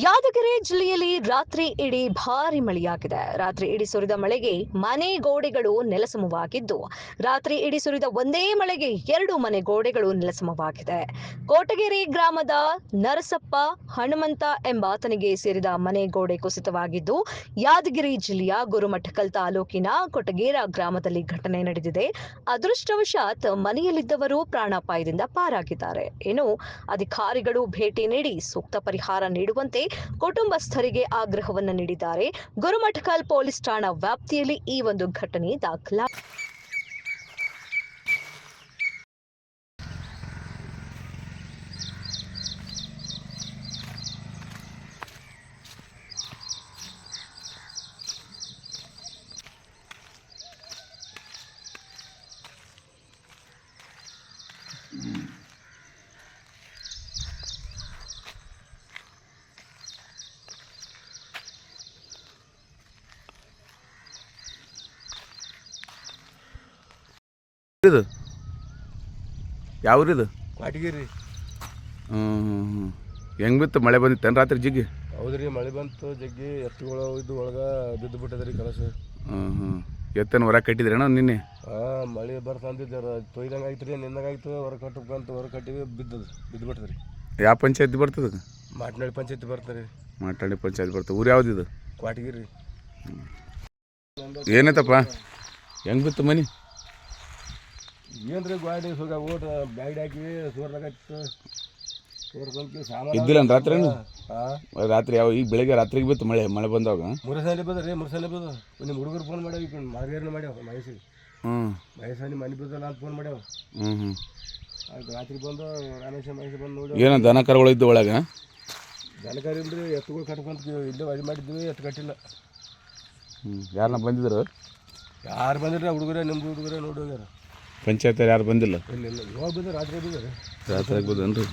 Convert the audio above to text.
ಯಾದಗಿರಿ ಜಿಲ್ಲೆಯಲ್ಲಿ ರಾತ್ರಿ ಇಡೀ ಭಾರಿ ಮಳೆಯಾಗಿದೆ. ರಾತ್ರಿ ಇಡೀ ಸುರಿದ ಮಳೆಗೆ ಮನೆ ಗೋಡೆಗಳು ನೆಲಸಮವಾಗಿದ್ದು, ರಾತ್ರಿ ಇಡೀ ಸುರಿದ ಒಂದೇ ಮಳೆಗೆ 2 ಮನೆ ಗೋಡೆಗಳು ನೆಲಸಮವಾಗಿದೆ. ಕೋಟಗೆರೆ ಗ್ರಾಮದ ನರಸಪ್ಪ ಹನುಮಂತ ಎಂಬಾತನಿಗೆ ಸೇರಿದ ಮನೆ ಗೋಡೆ ಕುಸಿತವಾಗಿದ್ದು, ಯಾದಗಿರಿ ಜಿಲ್ಲೆಯ ಗುರುಮಠಕಲ್ ತಾಲೂಕಿನ ಕೊಟಗೇರ ಗ್ರಾಮದಲ್ಲಿ ಘಟನೆ ನಡೆದಿದೆ. ಅದೃಷ್ಟವಶಾತ್ ಮನೆಯಲ್ಲಿದ್ದವರು ಪ್ರಾಣಾಪಾಯದಿಂದ ಪಾರಾಗಿದ್ದಾರೆ. ಇನ್ನು ಅಧಿಕಾರಿಗಳು ಭೇಟಿ ನೀಡಿ ಸೂಕ್ತ ಪರಿಹಾರ ನೀಡುವಂತೆ ಕುಟುಂಬಸ್ಥರಿಗೆ ಆಗ್ರಹವನ್ನು ನೀಡಿದ್ದಾರೆ. ಗುರುಮಠಕಲ್ ಪೊಲೀಸ್ ಠಾಣಾ ವ್ಯಾಪ್ತಿಯಲ್ಲಿ ಈ ಒಂದು ಘಟನೆ ದಾಖಲಾಗಿದೆ. ಇದು ಯಾವ್ರಿದು? ಕ್ವಾಟಗಿರಿ. ಹೆಂಗೆ ಬಿತ್ತು? ಮಳೆ ಬಂದಿತ್ತೇನು ರಾತ್ರಿ ಜಿಗ್ಗಿ? ಹೌದ್ರಿ, ಮಳೆ ಬಂತು ಜಗ್ಗಿ. ಎತ್ತುಗಳು ಇದು ಒಳಗೆ ಬಿದ್ದು ಬಿಟ್ಟದ್ರಿ ಕೆಲಸ. ಎತ್ತೇನು ಹೊರ ಕಟ್ಟಿದ್ರೇನೋ ನಿನ್ನೆ? ಮಳೆ ಬರ್ತಂದಿದ್ದಾರ, ತೊಯ್ದಂಗೆ ಆಯ್ತು ರೀ, ನಿನ್ನಂಗೆ ಆಯ್ತು. ಹೊರ ಕಟ್ಟಬೇಕಂತ ಹೊರ ಕಟ್ಟಿವಿ, ಬಿದ್ದು ಬಿಟ್ಟದ್ರಿ. ಯಾವ ಪಂಚಾಯತಿ ಬರ್ತದೆ? ಮಾಟ್ನಳ್ಳಿ ಪಂಚಾಯತಿ ಬರ್ತಾರೆ. ಮಾಟ್ನಳ್ಳಿ ಪಂಚಾಯತಿ ಬರ್ತದೆ. ಊರು ಯಾವ್ದಿದು? ಕ್ವಾಟಗಿರಿ. ಏನೈತಪ್ಪ? ಹೆಂಗೆ ಬಿತ್ತು ಮನೆ? ಏನ್ರಿ ಗಾಡಿ ಸುಗ ಓಟ ಬ್ಯಾಗ್ ಹಾಕಿ ಸೋರ್ದಾಗಿತ್ತು. ಇದ್ದಿಲ್ಲ ರಾತ್ರಿ? ರಾತ್ರಿ ಯಾವ ಈಗ ಬೆಳಿಗ್ಗೆ ರಾತ್ರಿಗೆ ಬಿತ್ತು ಮಳೆ ಬಂದಾಗ? ಮೂರು ಸಲ ಬದ ರೀ, 3 ಸಲ ಬದ. ನಿಮ್ಮ ಹುಡುಗರು ಫೋನ್ ಮಾಡ್ಯಾವ, ಮಾರ್ಗೇರ್ನ ಮಾಡ್ಯಾವ ಮಹೇಶಿಗೆ. ಮಹೇಶನಿ ಮನೆ ಬಿದ್ದಲ್ಲ ಅಂತ ಫೋನ್ ಮಾಡ್ಯಾವ. ಆಯ್ತು, ರಾತ್ರಿ ಬಂದು ರಮೇಶ ಮಹೇಶ್ ಬಂದು ನೋಡಿ. ಏನೋ ದನ ಕರುಗಳು ಇದ್ದು ಒಳಗೆ? ದನ ಕರು ಇಲ್ರಿ, ಎತ್ತುಗಳು ಕಟ್ಕೊಂತ ಇಲ್ಲೇ ಇದು ಮಾಡಿದ್ವಿ, ಎತ್ತು ಕಟ್ಟಿಲ್ಲ. ಯಾರನ್ನ ಬಂದಿದ್ರು? ಯಾರು ಬಂದಿಲ್ಲ, ಹುಡುಗರೇ ನಿಮ್ಮ ಹುಡುಗರೇ ನೋಡಿ ಹೋಗ್ಯಾರ. ಪಂಚಾಯತ್ ಯಾರು ಬಂದಿಲ್ಲ? ಇಲ್ಲ ಇವಾಗ ಬಂದ್ರೆ ರಾತ್ರಿ ಬಂದಿದ್ದಾರೆ. ರಾತ್ರಿ ಬಂದನ್ರಿ.